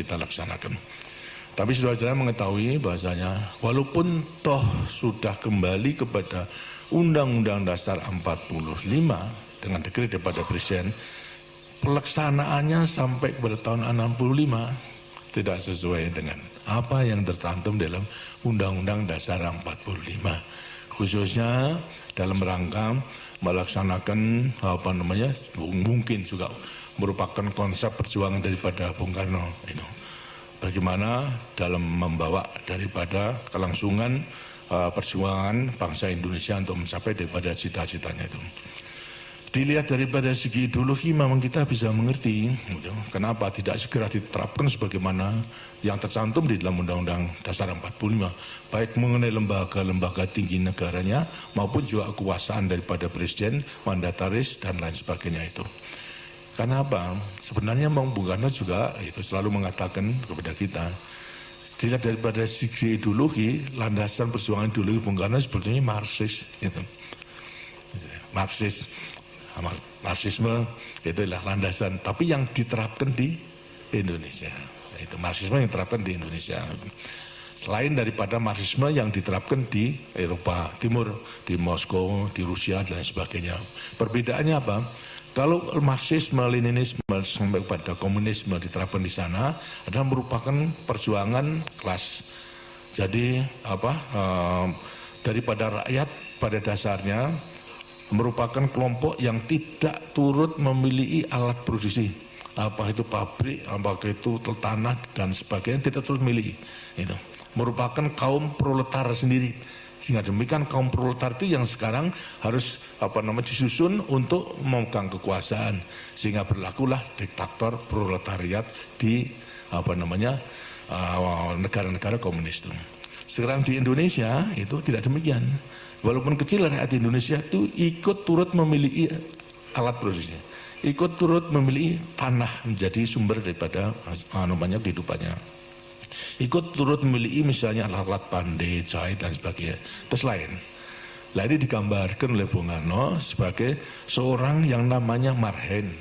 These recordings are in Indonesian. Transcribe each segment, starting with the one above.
kita laksanakan. Tapi saudara-saudara mengetahui bahasanya walaupun toh sudah kembali kepada Undang-Undang Dasar 45 dengan dekret daripada Presiden, pelaksanaannya sampai kepada tahun 65 tidak sesuai dengan apa yang tercantum dalam Undang-Undang Dasar 45, khususnya dalam rangka melaksanakan mungkin juga merupakan konsep perjuangan daripada Bung Karno itu. Bagaimana dalam membawa daripada kelangsungan perjuangan bangsa Indonesia untuk mencapai daripada cita-citanya itu. Dilihat daripada segi ideologi memang kita bisa mengerti kenapa tidak segera diterapkan sebagaimana yang tercantum di dalam Undang-Undang Dasar 45, baik mengenai lembaga-lembaga tinggi negaranya maupun juga kekuasaan daripada Presiden, mandataris dan lain sebagainya itu. Karena apa? Sebenarnya Bung Karno juga itu selalu mengatakan kepada kita, dilihat daripada segi ideologi, landasan perjuangan ideologi Bung Karno sebetulnya Marxis. Gitu. Marxisme itulah landasan, tapi yang diterapkan di Indonesia. Itu Marxisme yang diterapkan di Indonesia. Selain daripada Marxisme yang diterapkan di Eropa Timur, di Moskow, di Rusia dan sebagainya. Perbedaannya apa? Kalau Marxisme, Leninisme sampai pada komunisme diterapkan di sana adalah merupakan perjuangan kelas. Jadi daripada rakyat pada dasarnya merupakan kelompok yang tidak turut memiliki alat produksi, apa itu pabrik, apa itu tanah dan sebagainya, tidak turut memiliki. Itu merupakan kaum proletar sendiri. Sehingga demikian kaum proletar itu yang sekarang harus disusun untuk memegang kekuasaan, sehingga berlakulah diktator proletariat di negara-negara komunis itu. Sekarang di Indonesia itu tidak demikian. Walaupun kecil rakyat Indonesia itu ikut turut memiliki alat produksinya, ikut turut memiliki tanah menjadi sumber daripada kehidupannya. Ikut turut memiliki misalnya alat-alat pandai, jahit dan sebagainya. Terus lain. Nah ini digambarkan oleh Bung Karno sebagai seorang yang namanya marhen.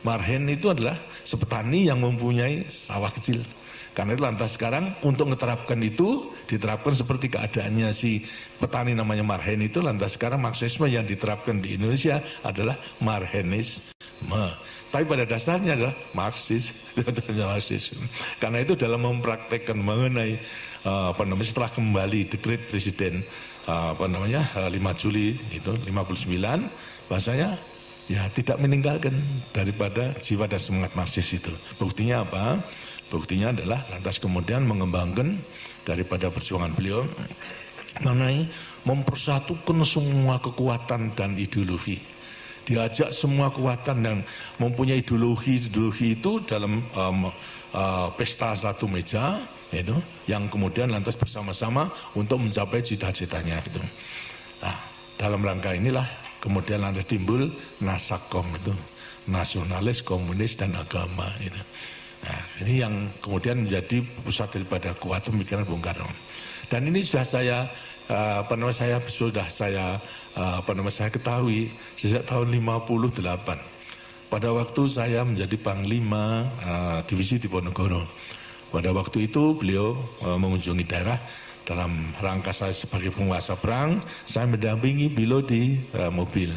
Marhen itu adalah sepetani yang mempunyai sawah kecil. Karena itu lantas sekarang untuk menerapkan itu diterapkan seperti keadaannya si petani namanya marhen itu, lantas sekarang Marxisme yang diterapkan di Indonesia adalah marhenisme. Tapi pada dasarnya adalah Marxis. Karena itu dalam mempraktekkan mengenai setelah kembali dekret Presiden 5 Juli itu 59, bahasanya ya tidak meninggalkan daripada jiwa dan semangat Marxis itu. Buktinya apa? Buktinya adalah lantas kemudian mengembangkan daripada perjuangan beliau mengenai mempersatukan semua kekuatan dan ideologi. Diajak semua kekuatan dan mempunyai ideologi itu dalam pesta satu meja itu, yang kemudian lantas bersama-sama untuk mencapai cita-citanya itu. Nah, dalam rangka inilah kemudian lantas timbul Nasakom itu, nasionalis, komunis dan agama itu. Nah, ini yang kemudian menjadi pusat daripada kuat pemikiran Bung Karno. Dan ini sudah saya saya ketahui sejak tahun 58. Pada waktu saya menjadi Panglima Divisi Diponegoro. Pada waktu itu beliau mengunjungi daerah dalam rangka saya sebagai penguasa perang. Saya mendampingi beliau di mobil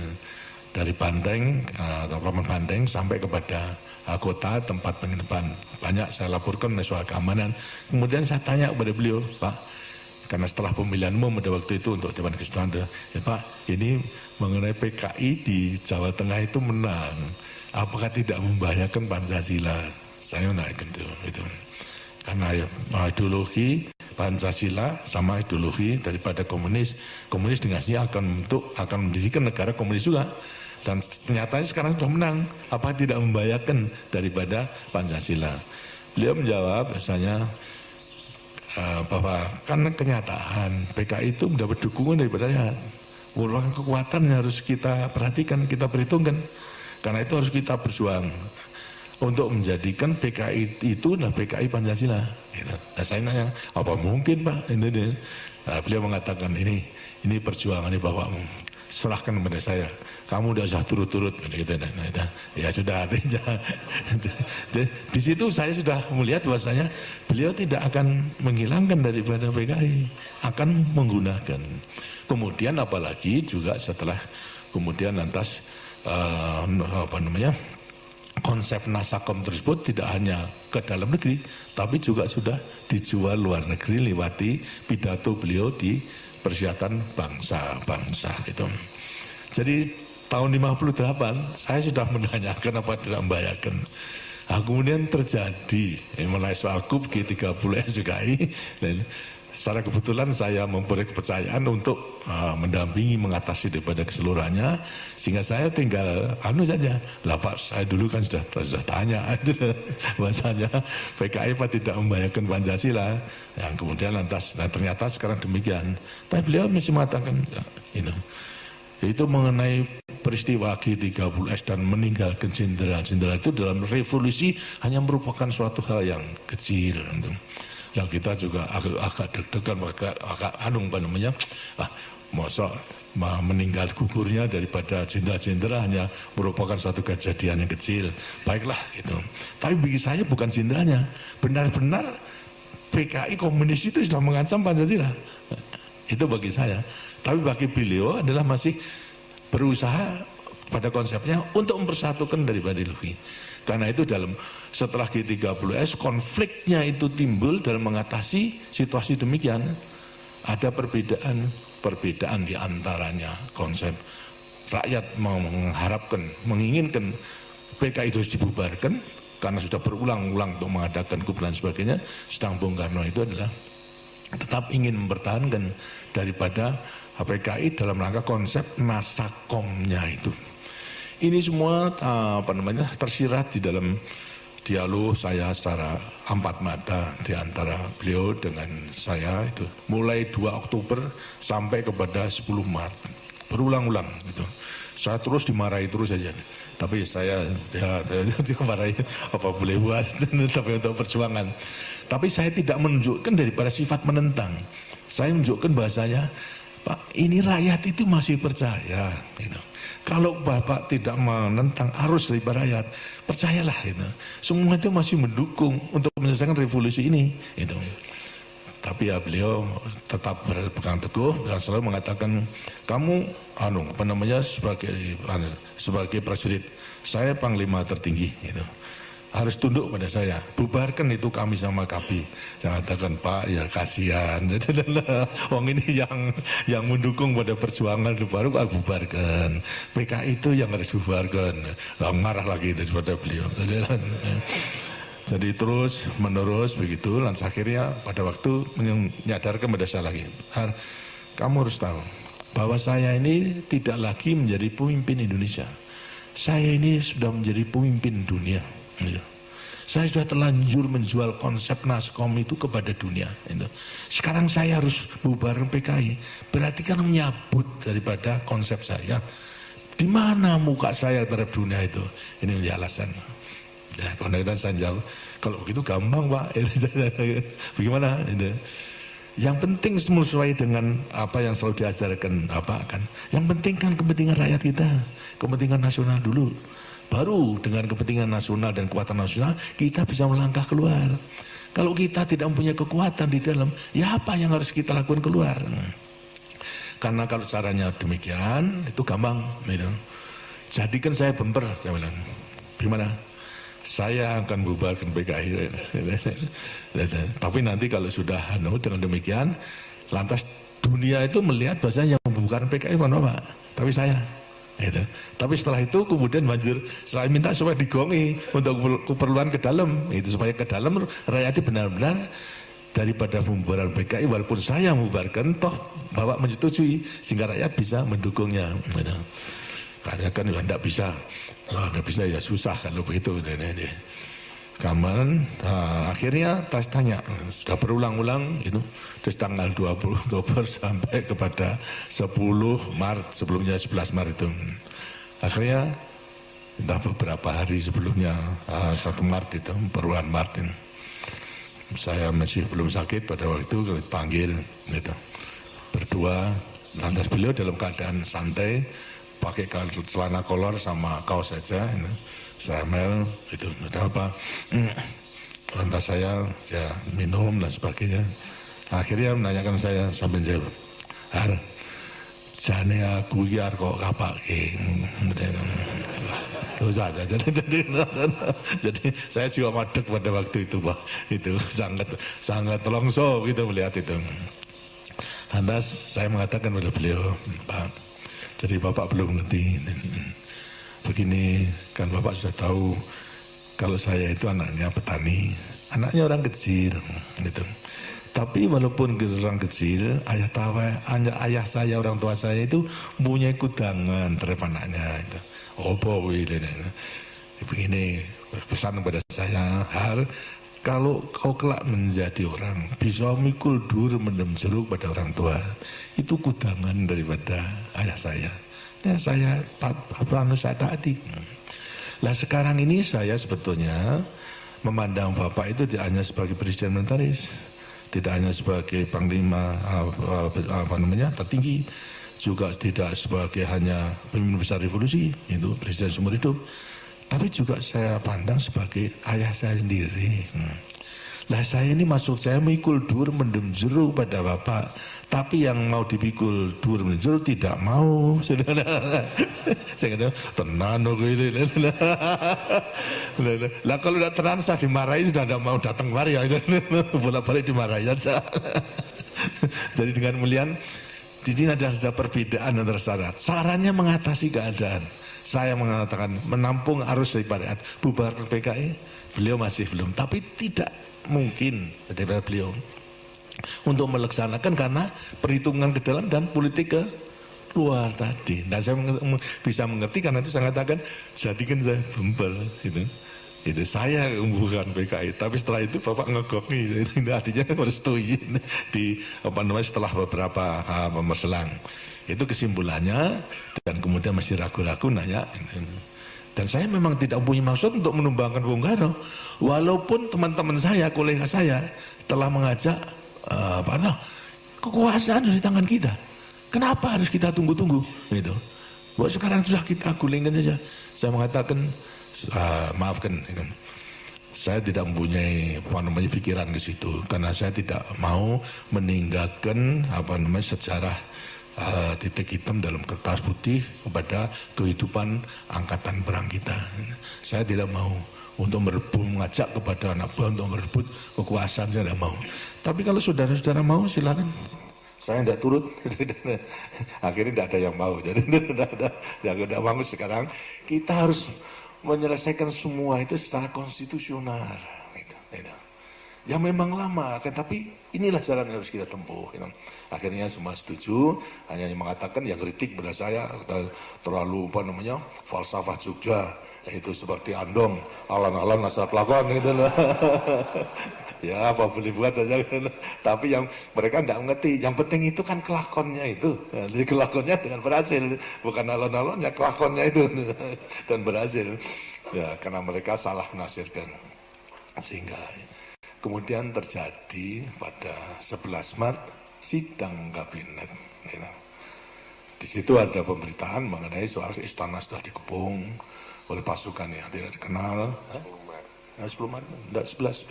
dari Banteng, Taman Banteng sampai kepada kota tempat penginapan. Banyak saya laporkan soal keamanan. Kemudian saya tanya kepada beliau, Pak, karena setelah pemilihan umum pada waktu itu untuk Dewan Kesultanan, ya Pak, ini mengenai PKI di Jawa Tengah itu menang, apakah tidak membahayakan Pancasila? Saya menanyakan itu. Karena ideologi Pancasila sama ideologi daripada komunis dengannya akan mendirikan negara komunis juga. Dan ternyata sekarang sudah menang, apa tidak membahayakan daripada Pancasila? Beliau menjawab bahasanya bahwa karena kenyataan PKI itu mendapat dukungan daripada rakyat. Merupakan kekuatan yang harus kita perhatikan, kita perhitungkan. Karena itu harus kita berjuang untuk menjadikan PKI itu adalah PKI Pancasila. Nah, saya nanya, apa mungkin Pak? Nah, beliau mengatakan ini perjuangan ini bahwa serahkan kepada saya. Kamu udah usah turut-turut gitu. Nah, ya sudah. Di situ saya sudah melihat bahwasanya beliau tidak akan menghilangkan daripada PKI, akan menggunakan. Kemudian apalagi juga setelah kemudian lantas konsep Nasakom tersebut tidak hanya ke dalam negeri, tapi juga sudah dijual luar negeri lewati pidato beliau di Persyaratan Bangsa-Bangsa itu. Jadi tahun 58 saya sudah menanyakan apa tidak membayarkan. Nah, kemudian terjadi mulai soal KUB G30 SPKI, dan secara kebetulan saya memberi kepercayaan untuk mendampingi mengatasi daripada keseluruhannya, sehingga saya tinggal saja. Lah Pak, saya dulu kan sudah tanya bahasanya PKI Pak tidak membayarkan Pancasila. Yang kemudian lantas ternyata sekarang demikian. Tapi beliau masih mengatakan itu mengenai peristiwa G30S dan meninggalkan jenderal-jenderal itu dalam revolusi hanya merupakan suatu hal yang kecil. Yang kita juga agak deg-degan, agak masa meninggal gugurnya daripada jenderal-jenderal hanya merupakan suatu kejadian yang kecil. Baiklah itu. Tapi bagi saya bukan jenderalnya, benar-benar PKI komunis itu sudah mengancam Pancasila. Itu bagi saya. Tapi bagi beliau adalah masih berusaha pada konsepnya untuk mempersatukan daripada ideologi. Karena itu setelah G30S konfliknya itu timbul dalam mengatasi situasi demikian. Ada perbedaan di antaranya konsep rakyat menginginkan PKI itu dibubarkan karena sudah berulang-ulang untuk mengadakan KUB dan sebagainya. Sedang Bung Karno itu adalah tetap ingin mempertahankan daripada PKI dalam rangka konsep Nasakomnya itu. Ini semua tersirat di dalam dialog saya secara empat mata di antara beliau dengan saya itu mulai 2 Oktober sampai kepada 10 Maret berulang-ulang gitu. Saya terus dimarahi terus saja, tapi saya dimarahi apa boleh buat tapi untuk perjuangan. Tapi saya tidak menunjukkan daripada sifat menentang. Saya menunjukkan bahasanya, Pak, ini rakyat itu masih percaya gitu. Kalau Bapak tidak menentang arus daripada rakyat, percayalah gitu. Semua itu masih mendukung untuk menyelesaikan revolusi ini gitu. Tapi ya beliau tetap berpegang teguh dan selalu mengatakan, kamu sebagai prajurit, saya panglima tertinggi gitu. Harus tunduk pada saya, bubarkan itu kami sama KAPI. Jangan katakan Pak, ya kasihan. Wong ini yang mendukung pada perjuangan itu baru bubarkan. PKI itu yang harus bubarkan. Marah lagi daripada beliau. Jadi terus menerus begitu, dan akhirnya pada waktu menyadarkan pada saya lagi, kamu harus tahu bahwa saya ini tidak lagi menjadi pemimpin Indonesia. Saya ini sudah menjadi pemimpin dunia. Saya sudah terlanjur menjual konsep Naskom itu kepada dunia. Sekarang saya harus bubar PKI. Berarti kan menyabut daripada konsep saya. Di mana muka saya terhadap dunia itu? Ini menjadi alasan. Ya, kemudian saya jawab, kalau begitu gampang Pak. Bagaimana? Yang penting sesuai dengan apa yang selalu diajarkan Yang penting kan kepentingan rakyat kita, kepentingan nasional dulu. Baru dengan kepentingan nasional dan kekuatan nasional kita bisa melangkah keluar. Kalau kita tidak mempunyai kekuatan di dalam, ya apa yang harus kita lakukan keluar? Karena kalau caranya demikian, itu gampang. Jadikan saya bemper, saya bilang. Gimana? Saya akan bubarkan PKI. Tapi nanti kalau sudah dengan demikian, lantas dunia itu melihat bahasanya yang membubarkan PKI bukan Pak, tapi saya. Tapi setelah itu kemudian saya minta supaya digongi untuk keperluan ke dalam, supaya ke dalam rakyat benar-benar daripada pembubaran PKI, walaupun saya membubarkan, toh Bapak menyetujui sehingga rakyat bisa mendukungnya. Karena kan ya tidak bisa, ya susah kalau begitu. Kaman, akhirnya tanya, sudah berulang-ulang itu, terus tanggal 20 Oktober sampai kepada 10 Maret, sebelumnya 11 Maret itu. Akhirnya, entah beberapa hari sebelumnya, 1 Maret itu, perubahan Maret ini. Saya masih belum sakit pada waktu itu, panggil gitu. Berdua, Lantas beliau dalam keadaan santai, pakai celana kolor sama kaos saja. Saya mel, itu ada apa? Lantas saya ya minum dan sebagainya. Akhirnya menanyakan saya sambil jawab, "Har, jane aku iki arep kok kapake." Dosa aja. Jadi saya juga madeg pada waktu itu, Pak. Itu sangat longso gitu melihat itu. Lantas saya mengatakan pada beliau, "Pak, jadi Bapak belum ngerti. Begini, kan Bapak sudah tahu kalau saya itu anaknya petani, anaknya orang kecil gitu. Tapi walaupun orang kecil, ayah saya, orang tua saya itu punya kudangan terhadap anaknya itu. Begini, pesan kepada saya, Har, kalau kau kelak menjadi orang, bisa mikul dur mendem jeruk pada orang tua, itu kudangan daripada ayah saya. Ya saya taati. Nah sekarang ini saya sebetulnya memandang Bapak itu tidak hanya sebagai presiden militeris, tidak hanya sebagai panglima tertinggi, juga tidak sebagai hanya pemimpin besar revolusi, itu presiden seumur hidup, tapi juga saya pandang sebagai ayah saya sendiri. Lah saya ini maksud saya mikul dur mendem jeruk pada Bapak, tapi yang mau dipikul dur mendem jeruk tidak mau. Saya kata tenan kok ini. Lah kalau tidak tenan saya dimarahi, sudah tidak mau datang kemari ya. Bolak-balik dimarahi saja. Jadi dengan mulian di sini ada perbedaan antara syarat. Sarannya mengatasi keadaan. Saya mengatakan menampung arus daripada bubar PKI, beliau masih belum. Tapi tidak mungkin daripada beliau untuk melaksanakan karena perhitungan ke dalam dan politik ke luar tadi. Nah saya bisa mengerti karena itu saya katakan jadikan saya bembel itu saya bukan PKI, tapi setelah itu Bapak ngegoki, itu artinya merestui di setelah beberapa berselang. Itu kesimpulannya, dan kemudian masih ragu-ragu nanya. Dan saya memang tidak punya maksud untuk menumbangkan Bung Karno, walaupun teman-teman saya, kolega saya telah mengajak kekuasaan di tangan kita. Kenapa harus kita tunggu-tunggu? Gitu. Buat sekarang sudah kita gulingkan saja. Saya mengatakan, maafkan, saya tidak mempunyai pikiran ke situ, karena saya tidak mau meninggalkan sejarah titik hitam dalam kertas putih kepada kehidupan angkatan perang kita. Saya tidak mau untuk mengajak kepada anak buah untuk merebut kekuasaan, saya tidak mau. Tapi kalau saudara-saudara mau silakan. Saya tidak turut. Akhirnya tidak ada yang mau. Jadi tidak ada yang tidak mau. Sekarang kita harus menyelesaikan semua itu secara konstitusional. Ya memang lama, tapi inilah jalan yang harus kita tempuh. Akhirnya semua setuju, hanya yang mengatakan yang kritik pada saya terlalu falsafah Jogja, yaitu seperti andong, alon-alon asal kelakon gitu loh. Ya apa boleh buat aja. Tapi yang mereka tidak mengerti, yang penting itu kan kelakonnya itu. Jadi kelakonnya dengan berhasil, bukan alon-alonnya, kelakonnya itu dan berhasil. Ya karena mereka salah menafsirkan. Sehingga kemudian terjadi pada 11 Maret sidang kabinet. Di situ ada pemberitaan mengenai soal istana sudah dikepung oleh pasukan yang tidak dikenal. 10 Maret, enggak 11.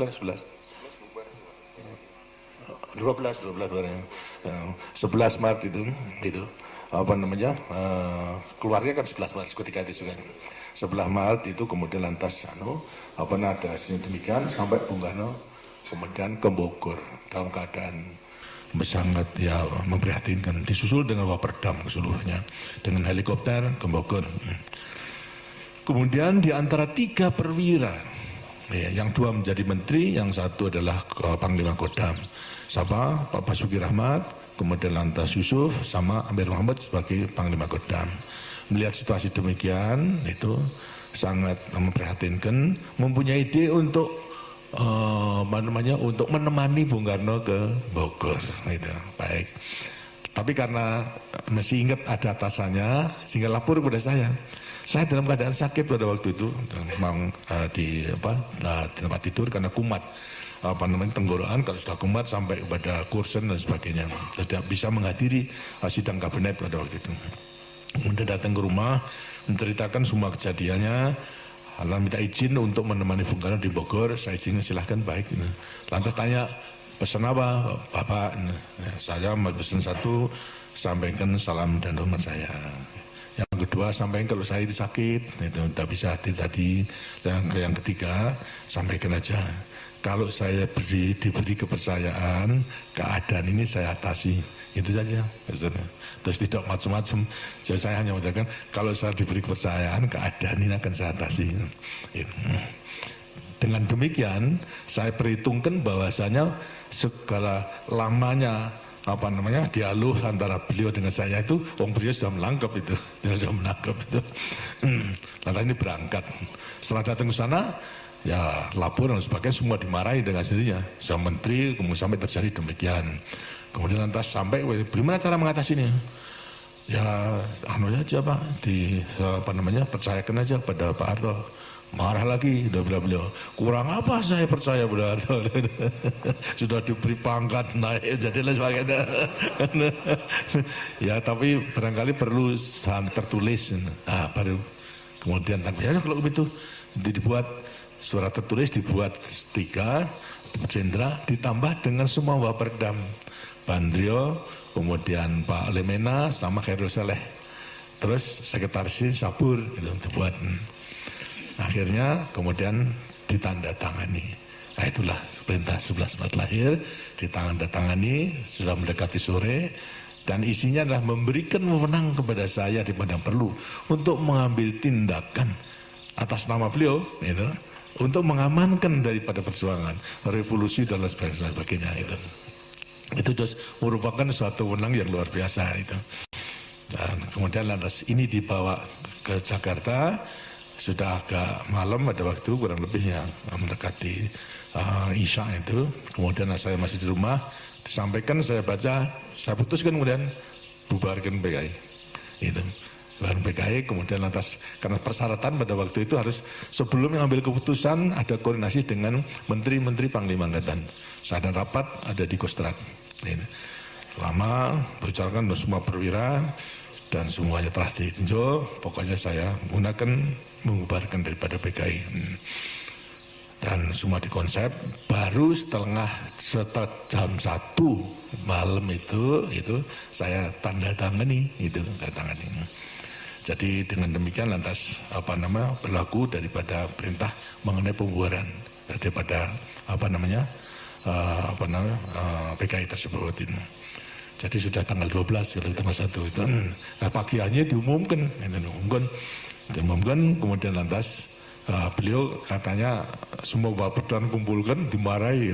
12 barangnya. 11 Maret itu keluarnya kan 11 Maret ketika itu kan. 11 Maret itu kemudian lantas ada demikian sampai Bung Karno kemudian ke Bogor dalam keadaan sangat memprihatinkan, disusul dengan Waperdam keseluruhnya dengan helikopter ke Bogor. Kemudian di antara 3 perwira, yang 2 menjadi menteri, yang 1 adalah Panglima Kodam, sama Pak Basuki Rahmat, kemudian lantas Yusuf sama Amir Muhammad sebagai Panglima Kodam. Melihat situasi demikian itu sangat memprihatinkan, mempunyai ide untuk untuk menemani Bung Karno ke Bogor. Gitu. Baik. Tapi karena masih ingat ada atasannya, sehingga lapor kepada saya. Saya dalam keadaan sakit pada waktu itu, memang di tempat tidur karena kumat. tenggorokan, kalau sudah kumat sampai kepada kursen dan sebagainya. Tidak bisa menghadiri sidang kabinet pada waktu itu. Kemudian datang ke rumah, menceritakan semua kejadiannya, lalu minta izin untuk menemani Bung Karno di Bogor. Saya izinkan, silahkan, baik. Lantas tanya, pesan apa Bapak? Saya mau pesan satu, sampaikan salam dan hormat saya. Yang kedua, sampaikan kalau saya sakit, itu tidak bisa hadir tadi. Yang ketiga, sampaikan aja, kalau saya diberi kepercayaan, keadaan ini saya atasi. Itu saja. Terus tidak macam-macam. Jadi saya hanya mengatakan, kalau saya diberi kepercayaan, keadaan ini akan saya atasi. Dengan demikian, saya perhitungkan bahwasanya segala lamanya dialog antara beliau dengan saya itu, beliau sudah menangkap itu, Lantas ini berangkat. Setelah datang ke sana, ya lapor dan sebagainya, semua dimarahi dengan sendirinya. Sama menteri, kemudian sampai terjadi demikian. Kemudian lantas sampai, bagaimana cara mengatasinya? Ya, aja Pak, percayakan aja pada Pak Harto. Marah lagi, udah beliau, kurang apa saya percaya pada Harto? Sudah diberi pangkat naik, jadilah sebagainya. Ya, tapi barangkali perlu tertulis. Nah, baru kemudian ya kalau begitu dibuat surat tertulis, dibuat 3 jenderal, ditambah dengan semua Waperdam, Bandrio, kemudian Pak Lemena sama Khairul Saleh, terus sekretaris Sabur itu dibuat. Akhirnya kemudian ditandatangani. Nah, itulah perintah 11 Maret lahir, ditandatangani, sudah mendekati sore, dan isinya adalah memberikan wewenang kepada saya di mana perlu untuk mengambil tindakan atas nama beliau, gitu, untuk mengamankan daripada perjuangan revolusi dan lain sebagainya. Itu merupakan suatu wewenang yang luar biasa itu. Dan kemudian lantas ini dibawa ke Jakarta. Sudah agak malam pada waktu, kurang lebihnya mendekati Isya itu. Kemudian saya masih di rumah, disampaikan, saya baca, saya putuskan kemudian bubarkan PKI. Itu. Bubarkan PKI, kemudian lantas karena persyaratan pada waktu itu harus sebelum mengambil keputusan ada koordinasi dengan menteri-menteri Panglima Angkatan. Saya ada rapat ada di Kostrad. Lama bicarakan semua perwira dan semuanya telah ditinjau. Pokoknya saya mengubarkan daripada PKI. Dan semua dikonsep. Baru setelah jam 1 malam itu saya tanda tangani. Jadi dengan demikian lantas berlaku daripada perintah mengenai pembubaran daripada PKI tersebut itu. Jadi sudah tanggal 12 kalau tanggal 1 itu. Nah, pagiannya diumumkan, kemudian lantas beliau katanya semua Waperdam kumpulkan, dimarahi.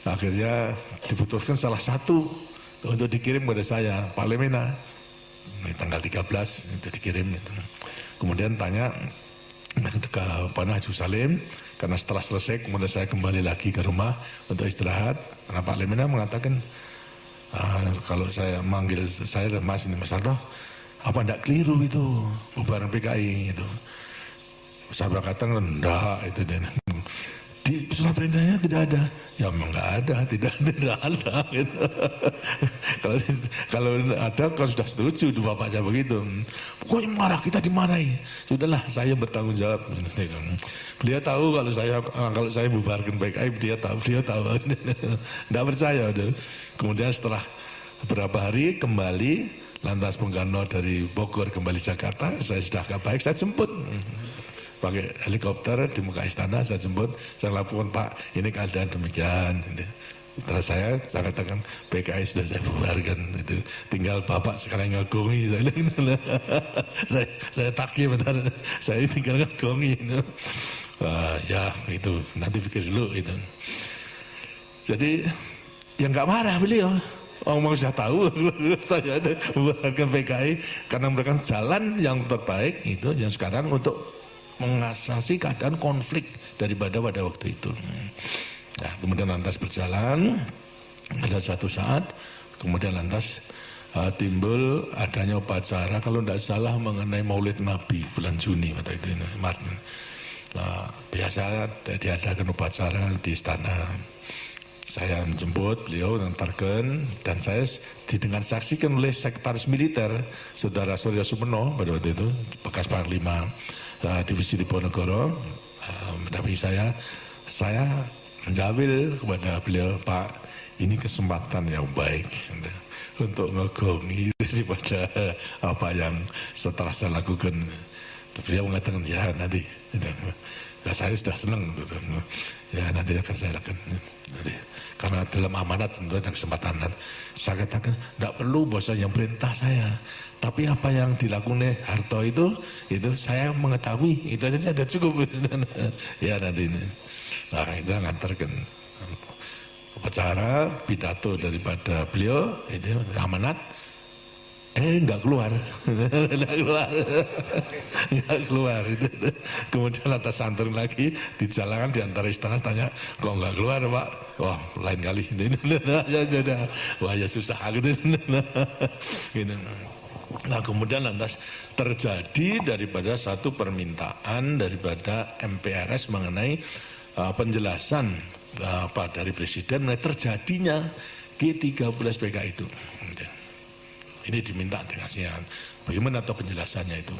Akhirnya diputuskan salah satu untuk dikirim kepada saya, Pak Lemena. Tanggal 13 itu dikirim. Kemudian tanya ke Pak Haji Salim, karena setelah selesai kemudian saya kembali lagi ke rumah untuk istirahat. Karena Pak Lemena mengatakan, kalau saya manggil saya, Mas Harto, apa enggak keliru itu bubaran PKI itu? Saya berkata, enggak, itu di surat perintahnya tidak ada. Ya memang enggak ada, tidak ada gitu. Kalau ada, kalau sudah setuju bapaknya begitu. Pokoknya marah, kita dimarahi. Sudahlah, saya bertanggung jawab. Beliau tahu kalau saya bubarkan PKI, beliau tahu. Enggak percaya. Kemudian setelah beberapa hari kembali, lantas Bung Karno dari Bogor kembali Jakarta, saya sudah agak baik, saya jemput. Pakai helikopter di muka istana, saya jemput, saya laporkan, Pak, ini keadaan demikian. Setelah saya katakan PKI sudah saya bubarkan, itu tinggal Bapak sekarang ngagongi. Saya takir bentar, saya tinggal ngagongi. Ya itu nanti pikir dulu itu. Jadi yang nggak marah beliau. Orang sudah tahu saya ada bubarkan PKI karena mereka jalan yang terbaik itu yang sekarang untuk mengatasi keadaan konflik daripada pada waktu itu. Nah, kemudian lantas berjalan, ada suatu saat, kemudian lantas timbul adanya upacara, kalau tidak salah mengenai Maulid Nabi bulan Juni pada itu, Maret. biasa diadakan upacara di istana. Saya menjemput beliau, mengantarkan, dan saya didengar saksikan oleh sekretaris militer, Saudara Surya Sumeno pada waktu itu, bekas Panglima Divisi Diponegoro, mendampingi saya menjawil kepada beliau, Pak, ini kesempatan yang baik untuk ngegongi daripada apa yang setelah saya lakukan. Beliau mengatakan, ya nanti, ya saya sudah senang, ya nanti akan saya lakukan. Karena dalam amanat tentu ada kesempatan. Saya katakan, tidak perlu bos yang perintah saya. Tapi apa yang dilakukan Harto itu saya mengetahui. Itu saja sudah cukup. Ya nanti ini. Nah itu ngantarkan upacara pidato daripada beliau, itu amanat. Enggak keluar. Enggak keluar itu. Kemudian atas santun lagi di jalanan di antara istana tanya, kok enggak keluar Pak? Wah lain kali ini. Wah ya susah gitu. Nah kemudian lantas terjadi daripada satu permintaan daripada MPRS mengenai penjelasan dari Presiden mengenai terjadinya G13PK itu. Ini diminta dengannya, bagaimana atau penjelasannya itu.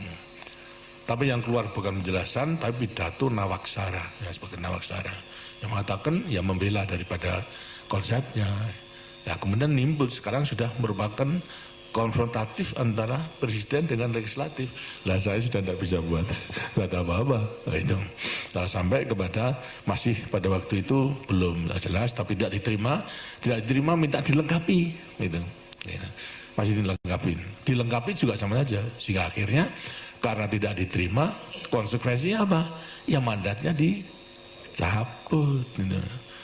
Tapi yang keluar bukan penjelasan, tapi pidato Nawaksara, ya sebagai Nawaksara, yang mengatakan, yang membela daripada konsepnya. Ya kemudian nimbul sekarang sudah merupakan konfrontatif antara presiden dengan legislatif. Lah saya sudah tidak bisa buat apa-apa. Nah, itu. Nah, sampai kepada masih pada waktu itu belum jelas, tapi tidak diterima minta dilengkapi, gitu. Ya. Masih dilengkapi juga sama saja, sehingga akhirnya karena tidak diterima, konsekuensinya apa? Ya mandatnya dicabut.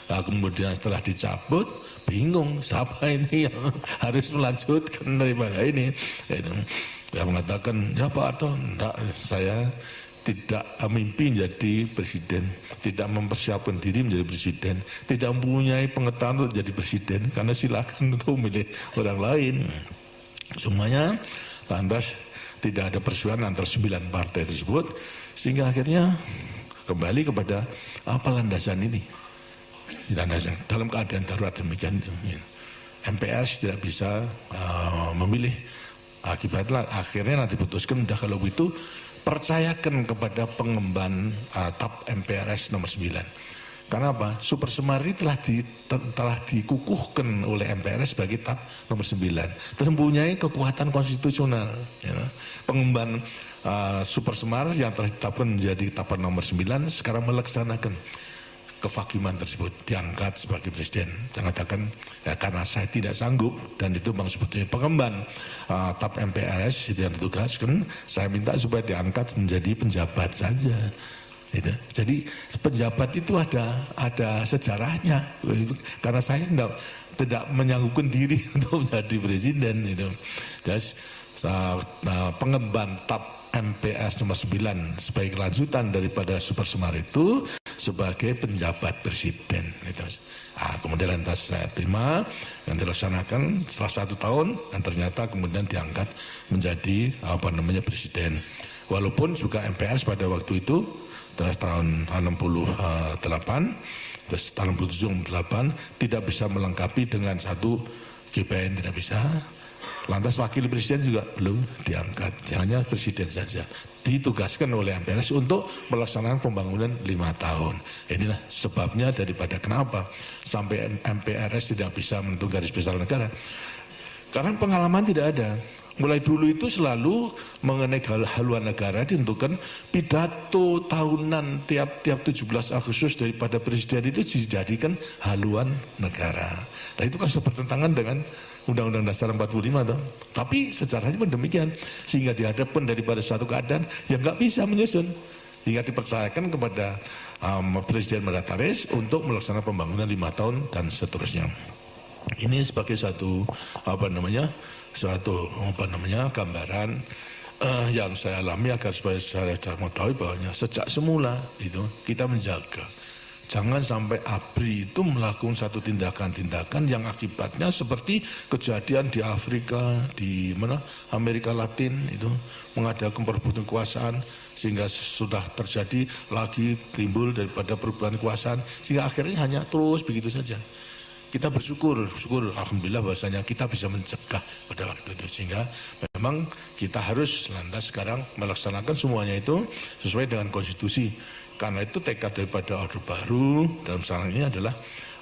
Nah, kemudian setelah dicabut, bingung siapa ini yang harus melanjutkan daripada ini. Ya mengatakan, ya Pak Harto, enggak, saya tidak mimpi menjadi presiden, tidak mempersiapkan diri menjadi presiden, tidak mempunyai pengetahuan untuk jadi presiden, karena silakan untuk memilih orang lain. Semuanya lantas tidak ada persoalan antara 9 partai tersebut, sehingga akhirnya kembali kepada apa landasan ini. Landasan dalam keadaan darurat demikian, MPRS tidak bisa memilih. Akibatnya akhirnya nanti diputuskan, udah kalau begitu percayakan kepada pengemban TAP MPRS nomor 9. Karena apa? Super Semari telah dikukuhkan oleh MPRS sebagai TAP nomor 9. Terus mempunyai kekuatan konstitusional. Ya. Pengemban Super Semar yang telah ditetapkan menjadi TAP nomor 9 sekarang melaksanakan kefakiman tersebut, diangkat sebagai presiden. Dan katakan, ya, karena saya tidak sanggup, dan itu memang sebetulnya pengemban TAP MPRS itu yang ditugaskan, saya minta supaya diangkat menjadi penjabat saja. Gitu. Jadi penjabat itu ada sejarahnya, karena saya tidak menyanggupkan diri untuk menjadi presiden. Gitu. Jadi pengemban TAP MPRS nomor 9 sebagai kelanjutan daripada Super Semar itu sebagai penjabat presiden. Gitu. Kemudian lantas saya terima yang dilaksanakan setelah 1 tahun, dan ternyata kemudian diangkat menjadi presiden. Walaupun juga MPRS pada waktu itu tahun 68, terus tahun 67-68 tidak bisa melengkapi dengan satu GPN, tidak bisa. Lantas wakil presiden juga belum diangkat, hanya presiden saja. Ditugaskan oleh MPRS untuk melaksanakan pembangunan 5 tahun. Inilah sebabnya daripada kenapa sampai MPRS tidak bisa menentukan garis besar negara. Karena pengalaman tidak ada. Mulai dulu itu selalu mengenai haluan negara ditentukan pidato tahunan tiap 17 Agustus daripada presiden itu dijadikan haluan negara. Nah itu kan bertentangan dengan Undang-Undang Dasar 45 toh. Tapi sejarahnya pun demikian, sehingga dihadapkan daripada suatu keadaan yang nggak bisa menyusun, hingga dipercayakan kepada Presiden Mandataris untuk melaksanakan pembangunan 5 tahun dan seterusnya. Ini sebagai suatu gambaran yang saya alami agar supaya saya mengetahui bahwa sejak semula itu kita menjaga Jangan sampai ABRI itu melakukan satu tindakan-tindakan yang akibatnya seperti kejadian di Afrika, di Amerika Latin itu mengadakan perebutan kekuasaan sehingga sudah terjadi lagi timbul daripada perebutan kekuasaan sehingga akhirnya hanya terus begitu saja. Kita bersyukur alhamdulillah bahwasanya kita bisa mencegah pada waktu itu sehingga memang kita harus lantas sekarang melaksanakan semuanya itu sesuai dengan konstitusi. Karena itu tekad daripada Orde Baru dalam saat ini adalah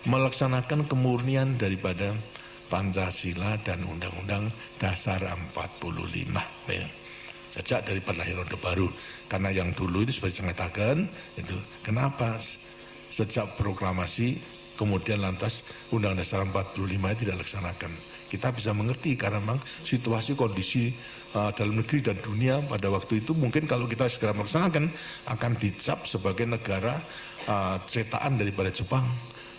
melaksanakan kemurnian daripada Pancasila dan Undang-Undang Dasar 45. Sejak daripada lahir Orde Baru. Karena yang dulu itu seperti saya katakan, itu kenapa sejak proklamasi kemudian lantas Undang-Undang Dasar 45 tidak dilaksanakan. Kita bisa mengerti karena memang situasi kondisi dalam negeri dan dunia pada waktu itu mungkin kalau kita segera melaksanakan akan dicap sebagai negara cetakan daripada Jepang,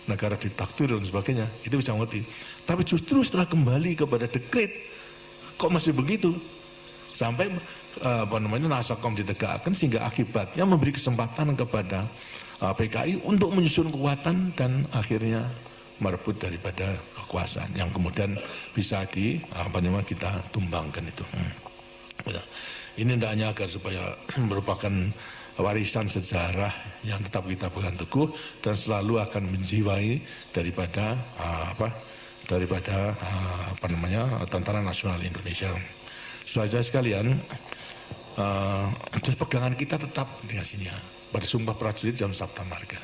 negara diktator dan sebagainya. Itu bisa mengerti. Tapi justru setelah kembali kepada dekret kok masih begitu sampai Nasakom ditegakkan sehingga akibatnya memberi kesempatan kepada PKI untuk menyusun kekuatan dan akhirnya merebut daripada kekuasaan yang kemudian bisa kita tumbangkan itu. Ini hendaknya agar supaya merupakan warisan sejarah yang tetap kita pegang teguh dan selalu akan menjiwai daripada Tentara Nasional Indonesia. Saudara sekalian, pegangan kita tetap dengan sini pada Sumpah Prajurit Jam Sabta Marga.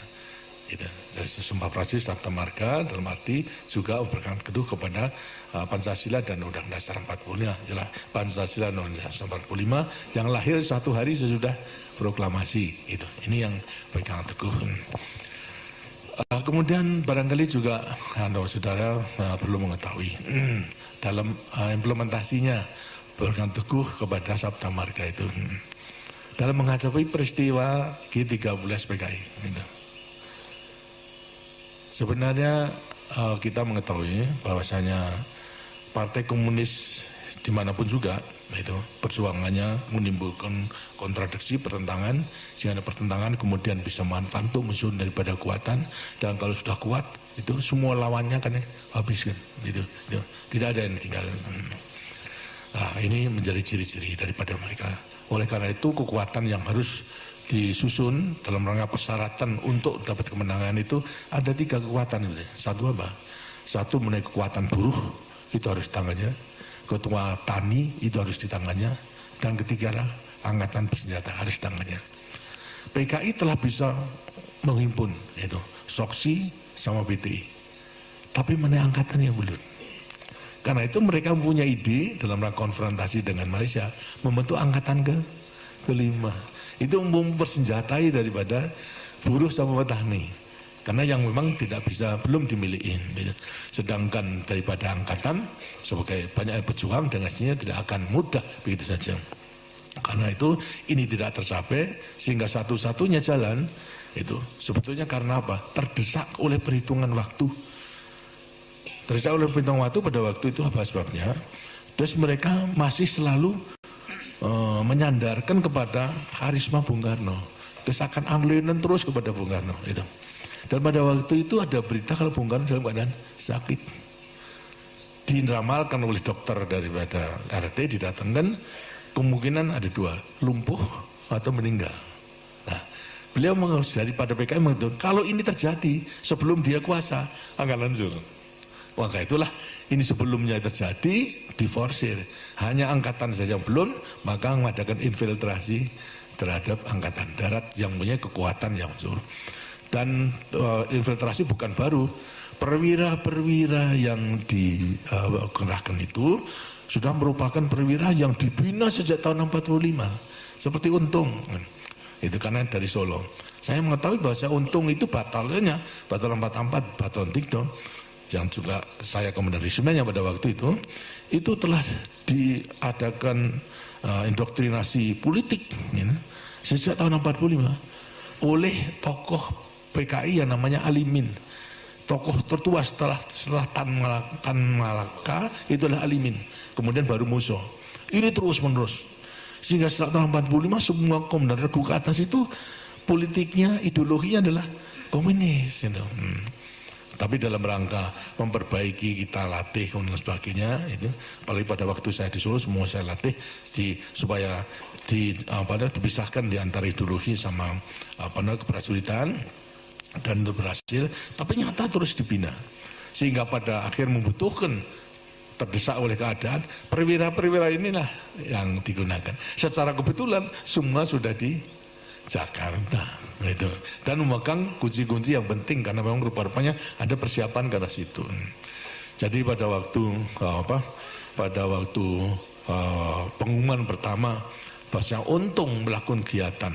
Gitu. Sumpah Prajurit Sabta Marga dalam arti juga berpegang teguh kepada Pancasila dan Undang-Undang Dasar 45. Jelas Pancasila dan Undang-Undang Dasar 45 yang lahir satu hari sesudah proklamasi. Itu. Ini yang pegang teguh. Kemudian barangkali juga saudara perlu mengetahui dalam implementasinya berpegang teguh kepada Sabta Marga itu dalam menghadapi peristiwa G13 PKI. Gitu. Sebenarnya kita mengetahui bahwasanya Partai Komunis dimanapun juga itu perjuangannya menimbulkan kontradiksi, pertentangan, sehingga ada pertentangan kemudian bisa manfaat untuk menyusun daripada kekuatan dan kalau sudah kuat itu semua lawannya kan habis kan, gitu. Tidak ada yang tinggal. Nah, ini menjadi ciri-ciri daripada mereka. Oleh karena itu kekuatan yang harus disusun dalam rangka persyaratan untuk dapat kemenangan itu ada 3 kekuatan. Satu apa? Satu mengenai kekuatan buruh, itu harus di tangannya. Ketua tani itu harus di tangannya. Dan ketiga adalah angkatan bersenjata harus di tangannya. PKI telah bisa menghimpun itu Soksi sama PTI. Tapi mengenai angkatannya belum. Karena itu mereka mempunyai ide dalam rangka konfrontasi dengan Malaysia membentuk angkatan kelima. Itu mempersenjatai daripada buruh sama petani. Karena yang memang tidak bisa, belum dimiliki. Sedangkan daripada angkatan, sebagai banyak pejuang dengan sini tidak akan mudah begitu saja. Karena itu ini tidak tercapai, sehingga satu-satunya jalan itu sebetulnya karena apa? Terdesak oleh perhitungan waktu. Terdesak oleh perhitungan waktu pada waktu itu apa sebabnya? Terus mereka masih selalu menyandarkan kepada karisma Bung Karno, desakan amlinan terus kepada Bung Karno itu. Dan pada waktu itu ada berita kalau Bung Karno dalam keadaan sakit, diramalkan oleh dokter daripada RT, didatangkan kemungkinan ada 2, lumpuh atau meninggal. Nah, beliau daripada PKI mengatakan kalau ini terjadi sebelum dia kuasa akan hancur. Maka itulah ini sebelumnya terjadi diforsir, hanya angkatan saja belum, maka mengadakan infiltrasi terhadap angkatan darat yang punya kekuatan yang besar. Dan infiltrasi bukan baru, perwira-perwira yang dikerahkan itu sudah merupakan perwira yang dibina sejak tahun 45, seperti Untung. Itu karena dari Solo. Saya mengetahui bahwa Untung itu batalionnya, Batalion 44, Batalion Tigdo, yang juga saya komandansimennya pada waktu itu telah diadakan indoktrinasi politik sejak tahun 45 oleh tokoh PKI yang namanya Alimin. Tokoh tertua setelah Tan Malaka itu adalah Alimin, kemudian baru Muso. Ini terus menerus sehingga setelah tahun 45 semua komandan regu ke atas itu politiknya, ideologinya adalah komunis itu. Tapi dalam rangka memperbaiki, kita latih dan sebagainya itu, apalagi pada waktu saya di Solo semua saya latih supaya dipisahkan di antara ideologi sama keprajuritan, dan itu berhasil. Tapi nyata terus dibina sehingga pada akhir membutuhkan, terdesak oleh keadaan, perwira-perwira inilah yang digunakan. Secara kebetulan semua sudah di Jakarta itu, dan memegang kunci-kunci yang penting karena memang rupa-rupanya ada persiapan ke arah situ. Jadi pada waktu pengumuman pertama bahwa Untung melakukan kegiatan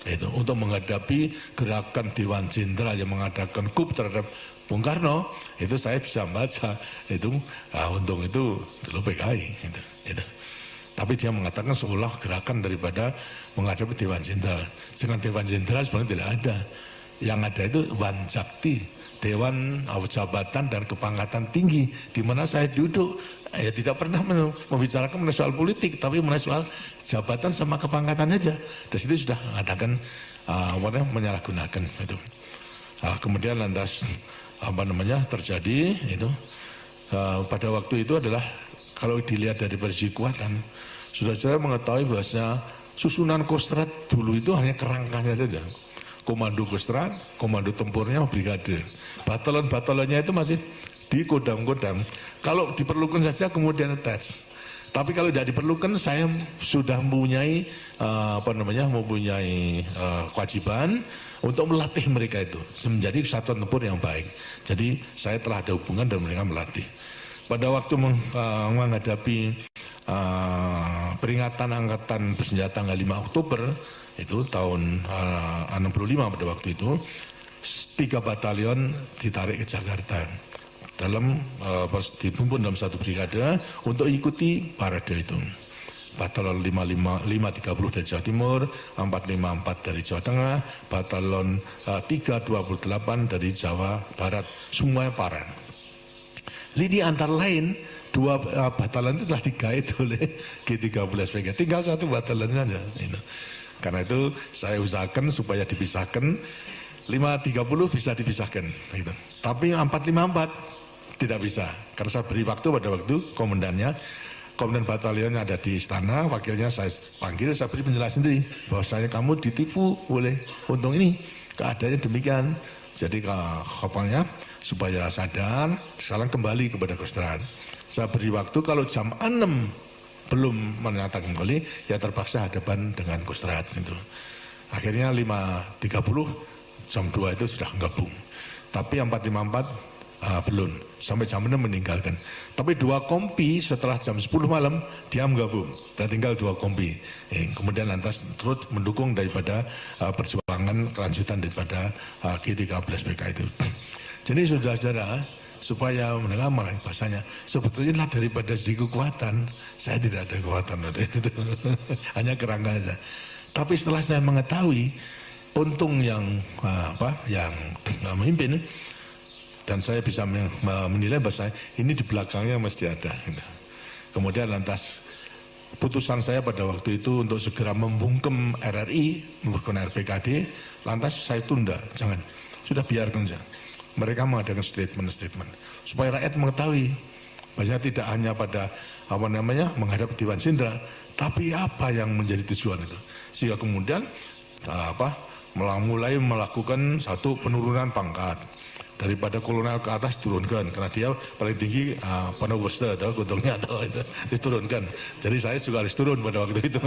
itu untuk menghadapi gerakan Dewan Jenderal yang mengadakan coup terhadap Bung Karno, itu saya bisa baca itu Untung itu dulu PKI itu. Tapi dia mengatakan seolah gerakan daripada menghadapi Dewan Jenderal. Dengan Dewan Jenderal sebenarnya tidak ada. Yang ada itu Wanjakti, Dewan Jabatan dan Kepangkatan Tinggi, di mana saya duduk. Ya tidak pernah membicarakan mengenai soal politik, tapi mengenai soal jabatan sama kepangkatan aja. Dari situ sudah mengatakan menyalahgunakan itu. Kemudian lantas terjadi itu pada waktu itu adalah, kalau dilihat dari versi kekuatan, sudah mengetahui bahwasanya susunan Kostrad dulu itu hanya kerangkanya saja. Komando Kostrad, komando tempurnya brigade. Batalon-batalonnya itu masih di kodam-kodam. Kalau diperlukan saja kemudian attach. Tapi kalau tidak diperlukan, saya sudah mempunyai kewajiban untuk melatih mereka itu menjadi satuan tempur yang baik. Jadi saya telah ada hubungan dan mereka melatih. Pada waktu menghadapi peringatan Angkatan Bersenjata tanggal 5 Oktober itu tahun 65, pada waktu itu 3 batalion ditarik ke Jakarta dibumbun dalam satu brigade untuk ikuti parade itu. Batalon 530 dari Jawa Timur, 454 dari Jawa Tengah, Batalon 328 dari Jawa Barat, semuanya parade. Lini antara lain 2 batalon itu telah digaet oleh G13PK, tinggal 1 batalon saja. Karena itu saya usahakan supaya dipisahkan, 530 bisa dipisahkan. Tapi 454 tidak bisa, karena saya beri waktu pada waktu komandan batalionnya ada di istana, wakilnya saya panggil, saya beri penjelasan sendiri bahwasanya kamu ditipu oleh Untung ini, keadaannya demikian. Jadi kapalnya supaya sadar, sekarang kembali kepada Kostrad. Saya beri waktu, kalau jam 6 belum menyatakan kembali, ya terpaksa hadapan dengan Kostrad itu. Akhirnya 5.30 jam 2 itu sudah gabung. Tapi 454 belum, sampai jam 6 meninggalkan. Tapi 2 kompi setelah jam 10 malam dia menggabung dan tinggal 2 kompi. Kemudian lantas terus mendukung daripada perjuangan kelanjutan daripada G13PK itu. Jadi saudara-saudara, supaya mendengar bahasanya, sebetulnya daripada segi kekuatan, saya tidak ada kekuatan, hanya kerangka saja. Tapi setelah saya mengetahui Untung yang memimpin, dan saya bisa menilai bahwa ini di belakangnya mesti ada. Kemudian lantas putusan saya pada waktu itu untuk segera membungkem RRI, membungkem RPKD, lantas saya tunda, jangan, sudah biarkan saja. Mereka mengadakan statement supaya rakyat mengetahui bahwa tidak hanya pada menghadap Dewan Jenderal, tapi apa yang menjadi tujuan itu, sehingga kemudian mulai melakukan satu penurunan pangkat daripada kolonel ke atas, turunkan karena dia paling tinggi Panowesta atau Guntungnya atau itu diturunkan. Jadi saya juga harus turun pada waktu itu.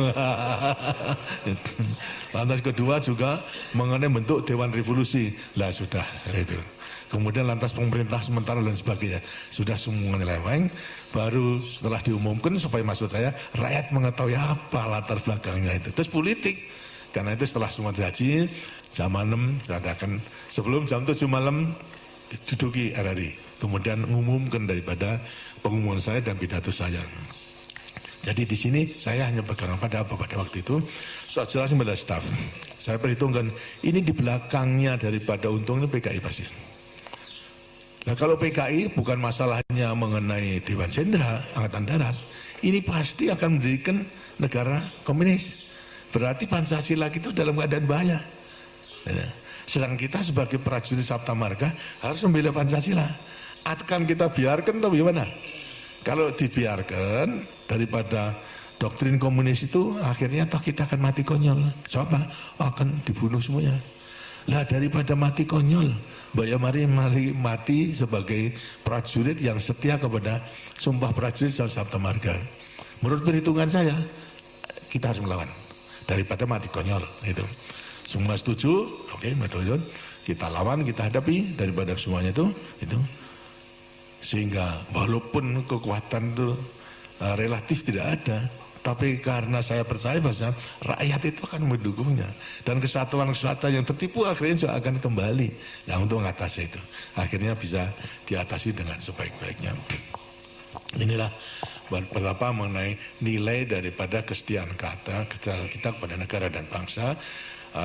Lantas kedua juga mengenai bentuk Dewan Revolusi, lah sudah itu. Kemudian lantas pemerintah sementara dan sebagainya sudah semuanya leweng. Baru setelah diumumkan, supaya maksud saya rakyat mengetahui apa latar belakangnya itu. Terus politik, karena itu setelah semua dihaji jam 6 dikatakan sebelum jam 7 malam duduki RRI. Kemudian mengumumkan daripada pengumuman saya dan pidato saya. Jadi di sini saya hanya pegang pada waktu itu soal jelas pada staf. Saya perhitungkan ini di belakangnya daripada Untung ini PKI pasti. Nah kalau PKI bukan masalahnya mengenai Dewan Jenderal Angkatan Darat, ini pasti akan mendirikan negara komunis. Berarti Pancasila itu dalam keadaan bahaya. Sedang kita sebagai prajurit Sabta Marga harus membela Pancasila. Akan kita biarkan atau gimana? Kalau dibiarkan, daripada doktrin komunis itu akhirnya toh kita akan mati konyol. Siapa? Akan dibunuh semuanya. Lah daripada mati konyol, mari mati sebagai prajurit yang setia kepada sumpah prajurit Sabta Marga. Menurut perhitungan saya, kita harus melawan daripada mati konyol. Itu semua setuju, oke, betul. Kita lawan, kita hadapi daripada semuanya itu. Sehingga walaupun kekuatan itu relatif tidak ada, tapi karena saya percaya bahwa rakyat itu akan mendukungnya, dan kesatuan yang tertipu akhirnya juga akan kembali. Nah, untuk mengatasi itu, akhirnya bisa diatasi dengan sebaik-baiknya. Inilah berapa mengenai nilai daripada kesetiaan kita kepada negara dan bangsa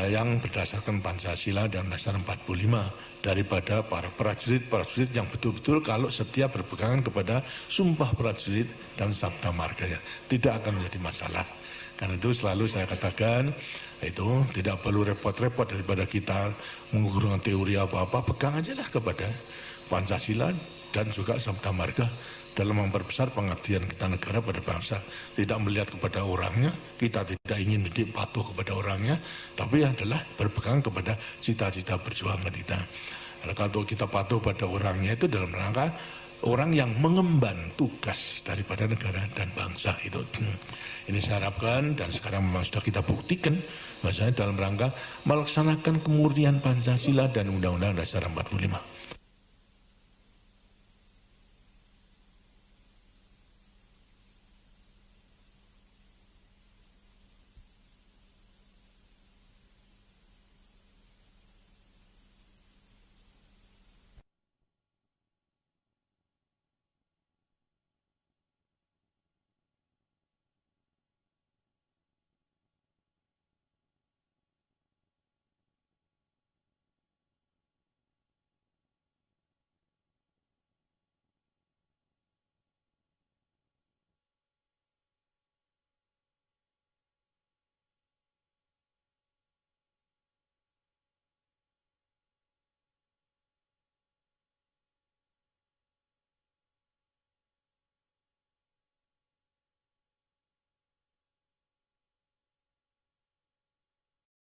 yang berdasarkan Pancasila dan Undang-Undang 45 daripada para prajurit yang betul-betul kalau setia berpegangan kepada sumpah prajurit dan Sabta Marga, tidak akan menjadi masalah. Karena itu selalu saya katakan, itu tidak perlu repot-repot daripada kita mengukurkan teori apa-apa, pegang aja lah kepada Pancasila dan juga Sabta Marga dalam memperbesar pengabdian kita negara pada bangsa. Tidak melihat kepada orangnya, kita tidak ingin menjadi patuh kepada orangnya, tapi adalah berpegang kepada cita-cita perjuangan kita. Nah, kalau kita patuh pada orangnya itu dalam rangka orang yang mengemban tugas daripada negara dan bangsa itu. Ini saya harapkan, dan sekarang memang sudah kita buktikan bahwasanya dalam rangka melaksanakan kemurnian Pancasila dan Undang-Undang Dasar 45.